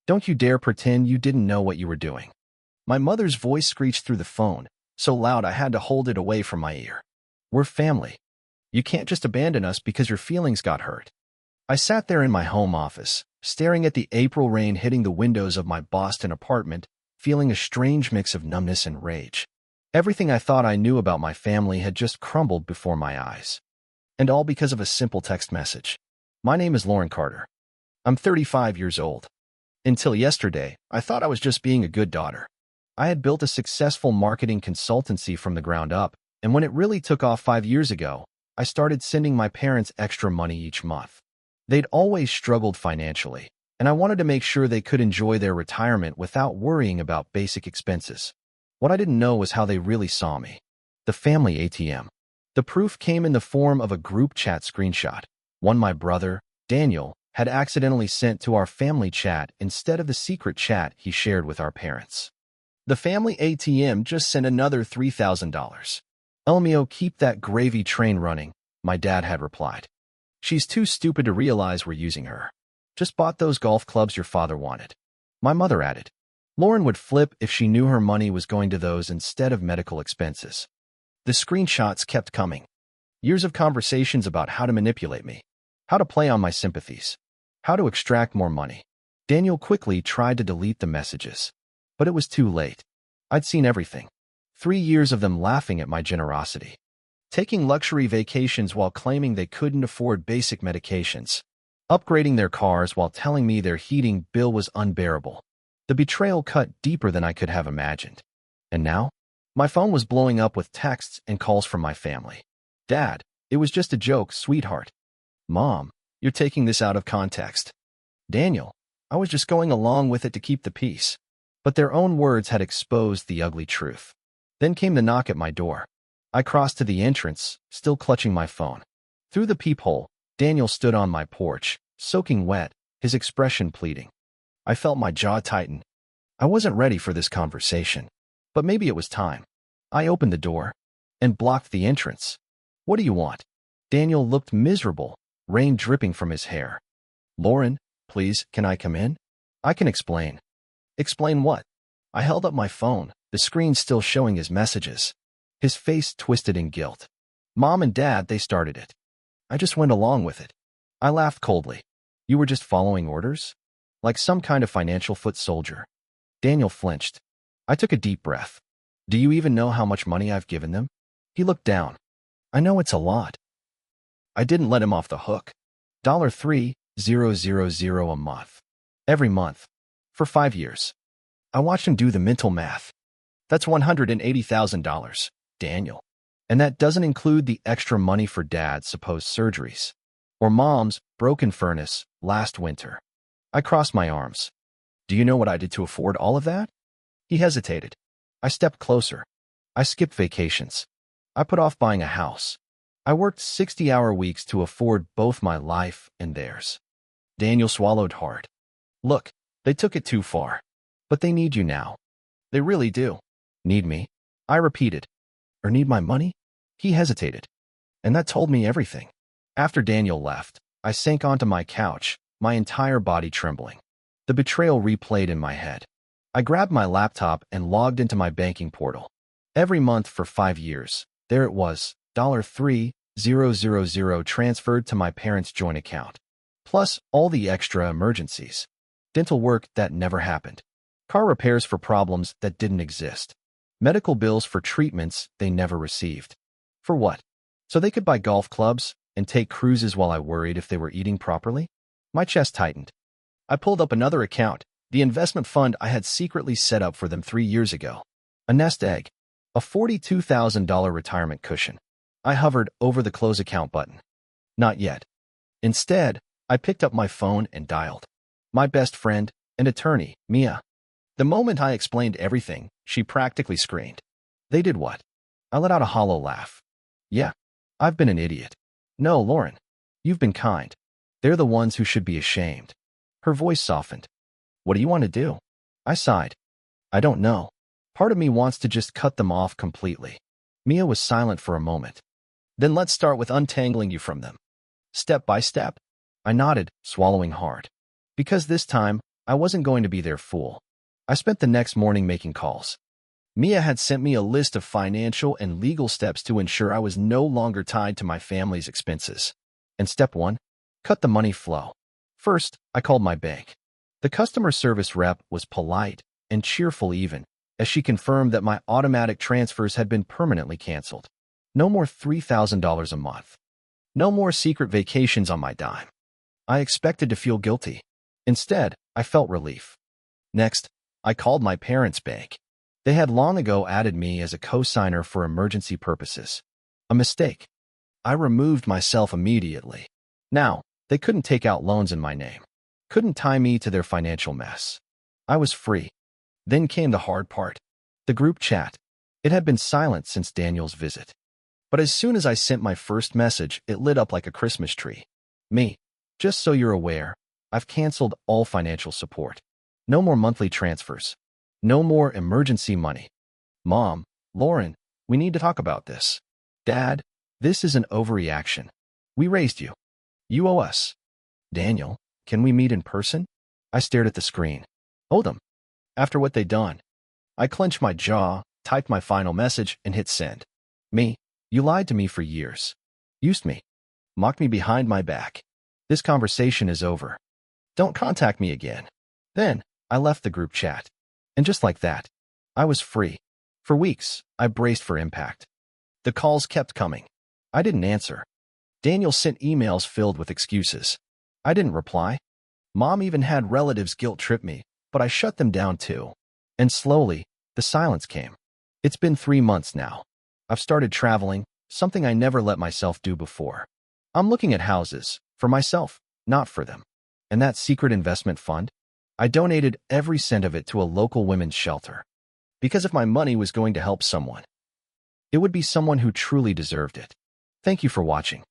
Don't you dare pretend you didn't know what you were doing. My mother's voice screeched through the phone, so loud I had to hold it away from my ear. We're family. You can't just abandon us because your feelings got hurt. I sat there in my home office, staring at the April rain hitting the windows of my Boston apartment, feeling a strange mix of numbness and rage. Everything I thought I knew about my family had just crumbled before my eyes. And all because of a simple text message. My name is Lauren Carter. I'm 35 years old. Until yesterday, I thought I was just being a good daughter. I had built a successful marketing consultancy from the ground up, and when it really took off 5 years ago, I started sending my parents extra money each month. They'd always struggled financially, and I wanted to make sure they could enjoy their retirement without worrying about basic expenses. What I didn't know was how they really saw me. The family ATM. The proof came in the form of a group chat screenshot, one my brother, Daniel, had accidentally sent to our family chat instead of the secret chat he shared with our parents. The family ATM just sent another $3,000. Elmio, keep that gravy train running, my dad had replied. She's too stupid to realize we're using her. Just bought those golf clubs your father wanted. My mother added. Lauren would flip if she knew her money was going to those instead of medical expenses. The screenshots kept coming. Years of conversations about how to manipulate me, how to play on my sympathies, how to extract more money. Daniel quickly tried to delete the messages, but it was too late. I'd seen everything. 3 years of them laughing at my generosity. Taking luxury vacations while claiming they couldn't afford basic medications. Upgrading their cars while telling me their heating bill was unbearable. The betrayal cut deeper than I could have imagined. And now? My phone was blowing up with texts and calls from my family. Dad, it was just a joke, sweetheart. Mom, you're taking this out of context. Daniel, I was just going along with it to keep the peace. But their own words had exposed the ugly truth. Then came the knock at my door. I crossed to the entrance, still clutching my phone. Through the peephole, Daniel stood on my porch, soaking wet, his expression pleading. I felt my jaw tighten. I wasn't ready for this conversation, but maybe it was time. I opened the door and blocked the entrance. What do you want? Daniel looked miserable, rain dripping from his hair. Lauren, please, can I come in? I can explain. Explain what? I held up my phone, the screen still showing his messages. His face twisted in guilt. Mom and Dad, they started it. I just went along with it. I laughed coldly. You were just following orders? Like some kind of financial foot soldier. Daniel flinched. I took a deep breath. Do you even know how much money I've given them? He looked down. I know it's a lot. I didn't let him off the hook. $3,000 a month. Every month. For 5 years. I watched him do the mental math. That's $180,000, Daniel. And that doesn't include the extra money for Dad's supposed surgeries. Or Mom's broken furnace last winter. I crossed my arms. Do you know what I did to afford all of that? He hesitated. I stepped closer. I skipped vacations. I put off buying a house. I worked 60-hour weeks to afford both my life and theirs. Daniel swallowed hard. Look, they took it too far. But they need you now. They really do. Need me? I repeated. Or need my money? He hesitated. And that told me everything. After Daniel left, I sank onto my couch, my entire body trembling. The betrayal replayed in my head. I grabbed my laptop and logged into my banking portal. Every month for 5 years, there it was, $3,000 transferred to my parents' joint account. Plus all the extra emergencies. Dental work that never happened. Car repairs for problems that didn't exist. Medical bills for treatments they never received. For what? So they could buy golf clubs and take cruises while I worried if they were eating properly? My chest tightened. I pulled up another account, the investment fund I had secretly set up for them 3 years ago. A nest egg. A $42,000 retirement cushion. I hovered over the close account button. Not yet. Instead, I picked up my phone and dialed. My best friend and attorney, Mia. The moment I explained everything, she practically screamed. They did what? I let out a hollow laugh. Yeah, I've been an idiot. No, Lauren. You've been kind. They're the ones who should be ashamed. Her voice softened. What do you want to do? I sighed. I don't know. Part of me wants to just cut them off completely. Mia was silent for a moment. Then let's start with untangling you from them. Step by step. I nodded, swallowing hard. Because this time, I wasn't going to be their fool. I spent the next morning making calls. Mia had sent me a list of financial and legal steps to ensure I was no longer tied to my family's expenses. And step 1, cut the money flow. First, I called my bank. The customer service rep was polite and cheerful even, as she confirmed that my automatic transfers had been permanently canceled. No more $3,000 a month. No more secret vacations on my dime. I expected to feel guilty. Instead, I felt relief. Next, I called my parents' bank. They had long ago added me as a co-signer for emergency purposes. A mistake. I removed myself immediately. Now, they couldn't take out loans in my name. Couldn't tie me to their financial mess. I was free. Then came the hard part. The group chat. It had been silent since Daniel's visit. But as soon as I sent my first message, it lit up like a Christmas tree. Me. Just so you're aware, I've canceled all financial support. No more monthly transfers. No more emergency money. Mom, Lauren, we need to talk about this. Dad, this is an overreaction. We raised you. You owe us. Daniel, can we meet in person? I stared at the screen. Owe them. After what they'd done. I clenched my jaw, typed my final message, and hit send. Me, you lied to me for years. Used me. Mocked me behind my back. This conversation is over. Don't contact me again. Then, I left the group chat. And just like that, I was free. For weeks, I braced for impact. The calls kept coming. I didn't answer. Daniel sent emails filled with excuses. I didn't reply. Mom even had relatives guilt-trip me, but I shut them down too. And slowly, the silence came. It's been 3 months now. I've started traveling, something I never let myself do before. I'm looking at houses, for myself, not for them. And that secret investment fund? I donated every cent of it to a local women's shelter. Because if my money was going to help someone, it would be someone who truly deserved it. Thank you for watching.